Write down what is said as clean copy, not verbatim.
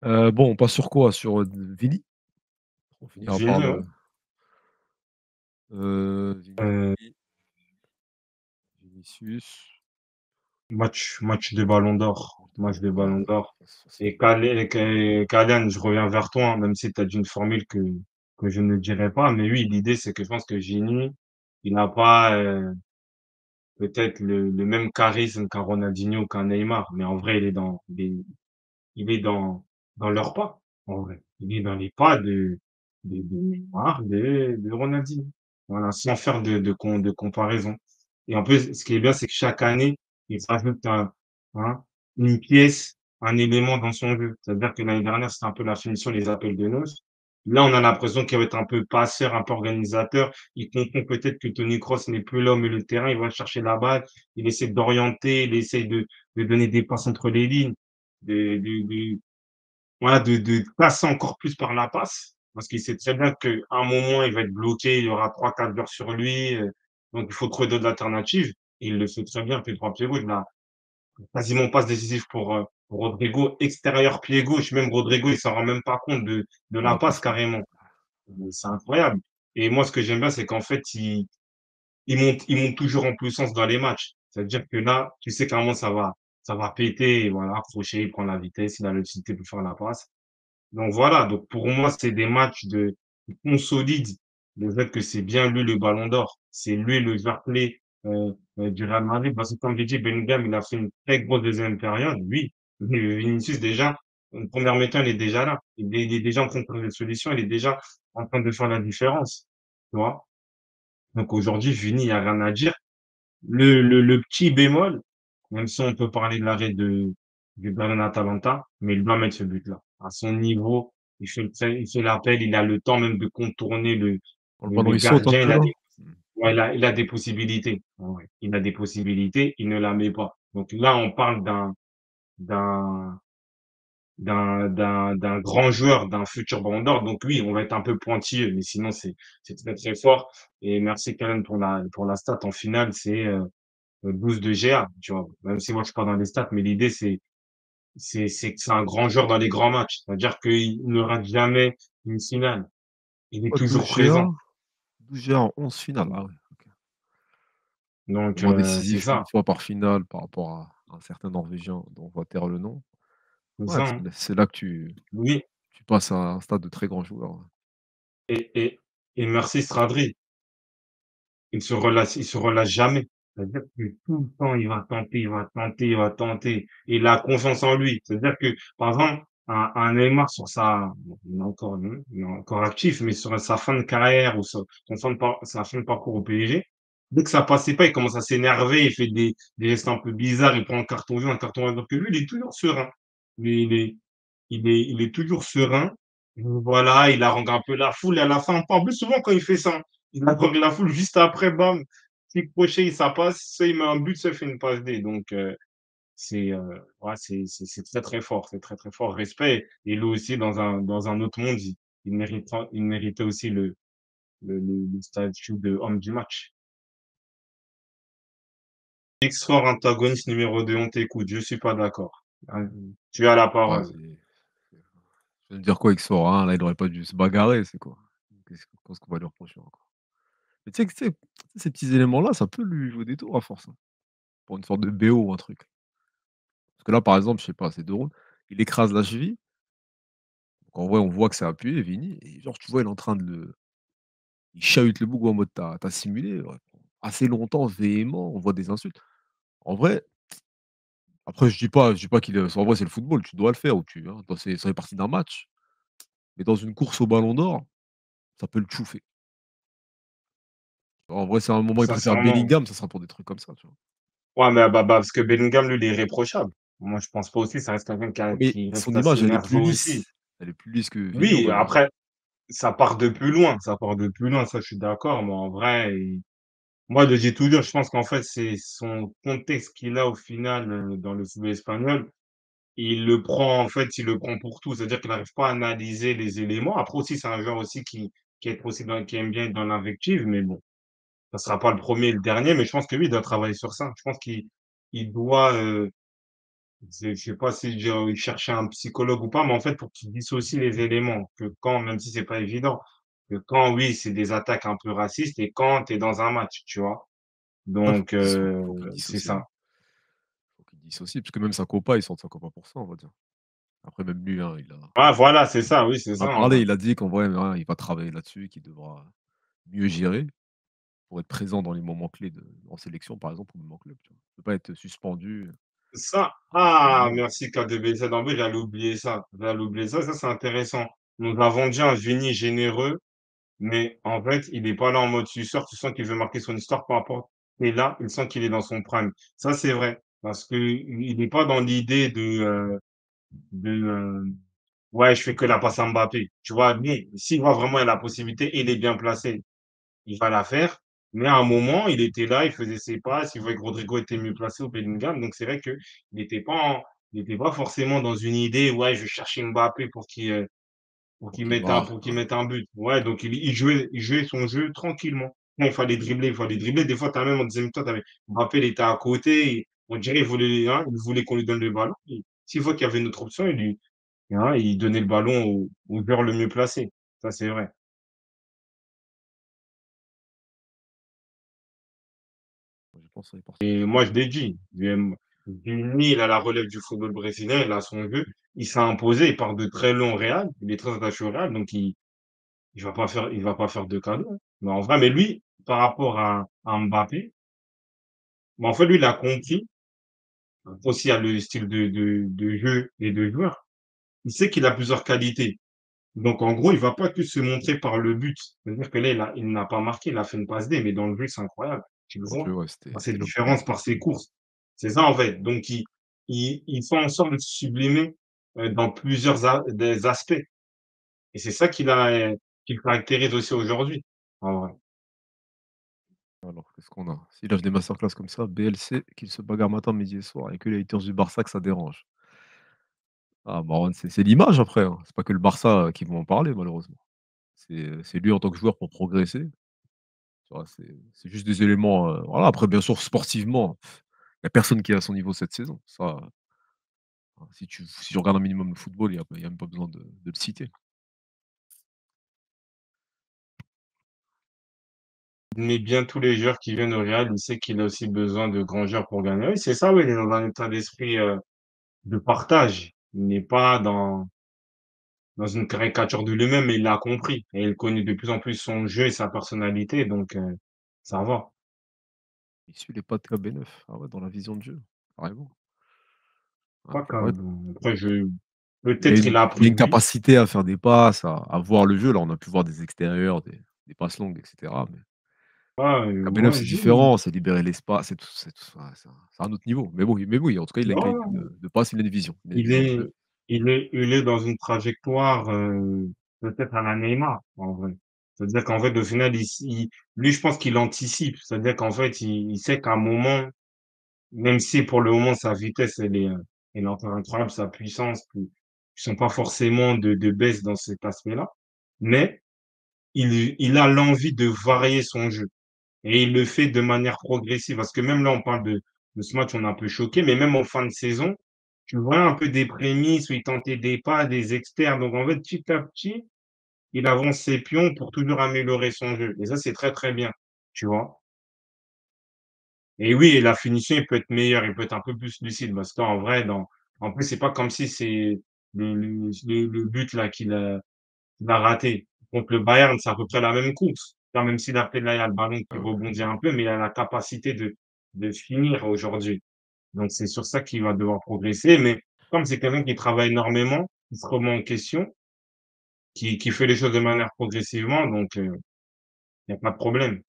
Bon, on passe sur quoi? Sur, Vini? On finira par Vini, ouais. le Vini, Heu, Vinicius, match de Ballon d'Or, match de match Ballon de d'Or, Ballon d'Or ça c'est et Kylian, je reviens vers toi, hein, même si tu as dit une formule que je ne dirai pas, mais oui, l'idée, c'est que je pense que Vini, il n'a pas, peut-être le même charisme qu'un Ronaldinho, qu'un Neymar, mais en vrai, il est dans leurs pas, en vrai. Il est dans les pas de Neymar, de Ronaldinho. Voilà, sans faire de comparaison. Et en plus, ce qui est bien, c'est que chaque année, ils rajoutent hein, une pièce, un élément dans son jeu. C'est-à-dire que l'année dernière, c'était un peu la finition, les appels de noces. Là, on a l'impression qu'il va être un peu passeur, un peu organisateur. Il comprend peut-être que Tony Kroos n'est plus là au milieu de terrain. Il va chercher la balle. Il essaie d'orienter. Il essaie de donner des passes entre les lignes. De voilà, de passer encore plus par la passe, parce qu'il sait très bien qu'à un moment, il va être bloqué, il y aura 3-4 joueurs sur lui, donc il faut trouver d'autres alternatives. Et il le fait très bien, pied gauche, là, quasiment passe décisive pour Rodrigo, extérieur pied gauche, même Rodrigo, il s'en rend même pas compte de on la la passe passe, quoi. carrément. C'est incroyable. Et moi, ce que j'aime bien, c'est qu'en fait, il monte toujours en puissance dans les matchs. C'est-à-dire que là, tu sais qu'à un moment, ça va péter, et voilà, accrocher, il prend la vitesse, il a la lucidité pour faire la passe. Donc voilà, donc pour moi, c'est des matchs qui consolident le fait que c'est bien lui le ballon d'or. C'est lui le joueur clé, du Real Madrid parce que comme j'ai dit, Bellingham, il a fait une très grosse deuxième période, oui. Mais Vinicius déjà, une première mi-temps, il est déjà là. Il est déjà en train de trouver des solutions, il est déjà en train de faire la différence, tu vois? Donc aujourd'hui, Vini, il y a rien à dire. Le petit bémol, même si on peut parler de l'arrêt du Ballon Atalanta, mais il doit mettre ce but-là. À son niveau, il fait l'appel, il a le temps même de contourner Quand le ballon le il saute un gardien, peu là? Mmh. ouais, il a des possibilités. Ouais, ouais. Il a des possibilités, il ne la met pas. Donc là, on parle d'un d'un grand joueur, d'un futur Ballon d'Or. Donc oui, on va être un peu pointilleux, mais sinon c'est très, très fort et merci quand même pour la stat en finale, c'est, 12 de GA, tu vois? Même si moi je suis pas dans les stats, mais l'idée c'est que c'est un grand joueur dans les grands matchs. C'est-à-dire qu'il ne rate jamais une finale. Il est Oh 12 toujours présent. GA? 12 GA en 11 finales, ah ouais, OK. Donc Vraiment c'est décisif une ça, fois par finale par rapport à un certain Norvégien dont on va taire le nom. c'est Ouais, ça, hein. c'est là que Oui tu passes à un stade de très grand joueur, ouais. et et et merci Stradri. Il se relâche jamais. C'est-à-dire que tout le temps, il va tenter, il va tenter, il va tenter. Il a confiance en lui. C'est-à-dire que, par exemple, un Neymar sur bon, il est encore actif, mais sur sa fin de carrière ou sa fin de parcours au PSG, dès que ça passait pas, il commence à s'énerver, il fait des gestes un peu bizarres, il prend un carton jaune, un carton rouge, alors que lui, il est toujours serein. Lui, il est toujours serein. Voilà, il harangue un peu la foule et à la fin, en plus, souvent quand il fait ça, il accorde la foule juste après, bam, petit crochet, ça passe, soit il met un but, soit il fait une passe D. Donc, ouais, c'est très, très fort, c'est très, très fort. Respect. Et lui aussi, dans un autre monde, il méritait aussi le statut de homme du match. X-Fort antagoniste numéro 2, on t'écoute, je suis pas d'accord. Hein, tu as la Ouais, parole. je viens de dire quoi avec Sora, hein? Là, il aurait pas dû se bagarrer, c'est quoi? Qu'est-ce qu'on va lui reprocher encore? Mais ces petits éléments-là, ça peut lui jouer des tours à force, hein, pour une sorte de BO ou un truc. Parce que là, par exemple, je sais pas, c'est 2 rondes, il écrase la cheville, donc en vrai, on voit que c'est appuyé, Vini et genre, tu vois, il est en train de le il chahute le bouc en mode: «Tu as simulé», ouais, assez longtemps, véhément, on voit des insultes. En vrai, après je dis pas qu'il est en vrai, c'est le football, tu dois le faire ou ça fait partie d'un match, mais dans une course au ballon d'or, ça peut le chouffer. En vrai, si à un moment il préfère Sincèrement. Bellingham, ça sera pour des trucs comme ça, tu vois? Ouais, mais parce que Bellingham, lui, il est irréprochable. Moi, je pense pas aussi, ça reste quelqu'un Ouais, mais qui son reste assez image, elle est plus nerveux aussi. lisse. Elle est plus lisse que Vini, on Oui, va dire. après, ça part de plus loin, ça part de plus loin, ça, je suis d'accord, mais en vrai, moi, de j'ai tout dire, je pense qu'en fait, c'est son contexte qu'il a au final, dans le football espagnol. Il le prend, en fait, il le prend pour tout. C'est-à-dire qu'il n'arrive pas à analyser les éléments. Après aussi, c'est un joueur aussi qui aime bien être dans l'invective, mais bon, ça sera pas le premier et le dernier, mais je pense que oui, il doit travailler sur ça. Je pense il doit, Je sais pas si il cherchait un psychologue ou pas, mais en fait, pour qu'il dissocie les éléments, que quand même si c'est pas évident, que quand oui, c'est des attaques un peu racistes et quand tu es dans un match, tu vois? Ouais, Donc faut qu'il c'est dissocie, ouais. ça. Faut qu'il dissocie, parce que même sa compa, il sort de sa compa pour ça, on va dire. Après même lui, hein, Ah voilà, c'est ça, oui, c'est il a ça, en parlé, vrai. il a dit qu'en vrai, voilà, il va travailler là-dessus, qu'il devra mieux gérer pour être présent dans les moments clés en sélection, par exemple, ou même en club, tu vois? Il peut pas être suspendu, Ça à ce ah moment-là. merci KDBZ, en vrai, j'allais oublier ça. J'allais oublier ça, ça c'est intéressant. Nous avons dit un génie généreux, mais en fait, il est pas là en mode suceur, tu sens qu'il veut marquer son histoire, peu importe. Et là, il sent qu'il est dans son prime. Ça, c'est vrai, parce qu'il est pas dans l'idée de ouais, je fais que la passe à Mbappé. Tu vois? Lui, s'il voit vraiment la possibilité et il est bien placé, il va la faire. Mais à un moment, il était là, il faisait ses passes, il voyait que Rodrigo était mieux placé au Bellingham. Donc c'est vrai qu'il n'était pas il était pas forcément dans une idée: «Ouais, je vais chercher Mbappé Pour qu'il marque, pour qu'il ouais. mette un but». Ouais, donc il jouait son jeu tranquillement. Quand il fallait dribbler, il fallait dribbler. Des fois, tu as même en deuxième mi-temps, tu avais Mbappé, il était à côté, on dirait il voulait qu'on lui donne le ballon. Et s'il voit qu'il y avait une autre option, il donnait le ballon au joueur le mieux placé. Ça, c'est vrai. Je pense qu'il est parti Et dessus. moi, je l'ai dit, Vini, il a la relève du football brésilien, il a son jeu, il s'est imposé, il part de très loin au Real, il est très attaché au Real, donc il va pas faire de cadeau, hein. Mais en vrai, mais lui, par rapport à Mbappé, bah, en fait, lui, il a compris, aussi à le style de jeu et de joueur. Il sait qu'il a plusieurs qualités. Donc en gros, il va pas que se montrer par le but. C'est-à-dire que là, il n'a pas marqué, il a fait une passe D, mais dans le jeu, c'est incroyable. Tu le Dans le jeu, vois? ouais, Par ses c'était l'homme du différences, match. par ses courses. C'est ça en fait. Donc il fait en sorte de se sublimer, dans plusieurs des aspects et c'est ça qui le caractérise aussi aujourd'hui, en vrai. Alors, qu'est-ce qu'on a? S'il lâche des masterclass comme ça, BLC, qu'il se bagarre matin, midi et soir, et que les haters du Barça que ça dérange. Ah, Marwan, c'est l'image après, hein. C'est pas que le Barça, qui vont en parler malheureusement. C'est lui en tant que joueur pour progresser. Tu vois? C'est juste des éléments, voilà. Après bien sûr sportivement, il y a personne qui est à son niveau cette saison. Ça, si tu regardes un minimum le football, il y a même pas besoin de le citer. Il met bien tous les joueurs qui viennent au Real, il sait qu'il a aussi besoin de grands joueurs pour gagner. Oui, c'est ça, oui, il est dans un état d'esprit, de partage. Il n'est pas dans une caricature de lui-même, mais il l'a compris et il connaît de plus en plus son jeu et sa personnalité, donc ça va. Il suit les pas de KB9. Ah ouais, dans la vision de jeu, carrément. Ouais, Pas ouais, comme après je il a peut-être une il a il a appris une de lui. capacité à faire des passes, à voir le jeu. Là, on a pu voir des extérieurs, des passes longues et cetera, mais Ah, KB9, moi c'est je dis différent, c'est libérer l'espace, c'est un autre niveau. Mais oui, en tout cas, il a une qualité ouais, de passe, il a une vision. Il a une il vision de est jeu. il est dans une trajectoire, peut-être à la Neymar, en vrai. C'est-à-dire qu'en fait, au final, lui, je pense qu'il anticipe. C'est-à-dire qu'en fait, il sait qu'à un moment, même si pour le moment sa vitesse elle est encore incroyable, sa puissance, qui sont pas forcément de baisse dans cet aspect-là, mais il a l'envie de varier son jeu et il le fait de manière progressive. Parce que même là, on parle de ce match, on est un peu choqué, mais même en fin de saison, tu vois un peu des prémices où il tentait des pas, des externes. Donc en fait, petit à petit, il avance ses pions pour toujours améliorer son jeu et ça, c'est très, très bien, tu vois? Et oui, et la finition, il peut être meilleur, il peut être un peu plus lucide parce qu'en vrai, en plus, c'est pas comme si c'est le but là qu'il a raté. Contre le Bayern, c'est à peu près la même course. Enfin, même s'il a fait là, il y a le ballon qui Ah ouais. rebondit un peu, mais il a la capacité de finir aujourd'hui. Donc c'est sur ça qu'il va devoir progresser, mais comme c'est quelqu'un qui travaille énormément, qui se remet en question, qui fait les choses de manière progressivement, donc il y a pas de problème.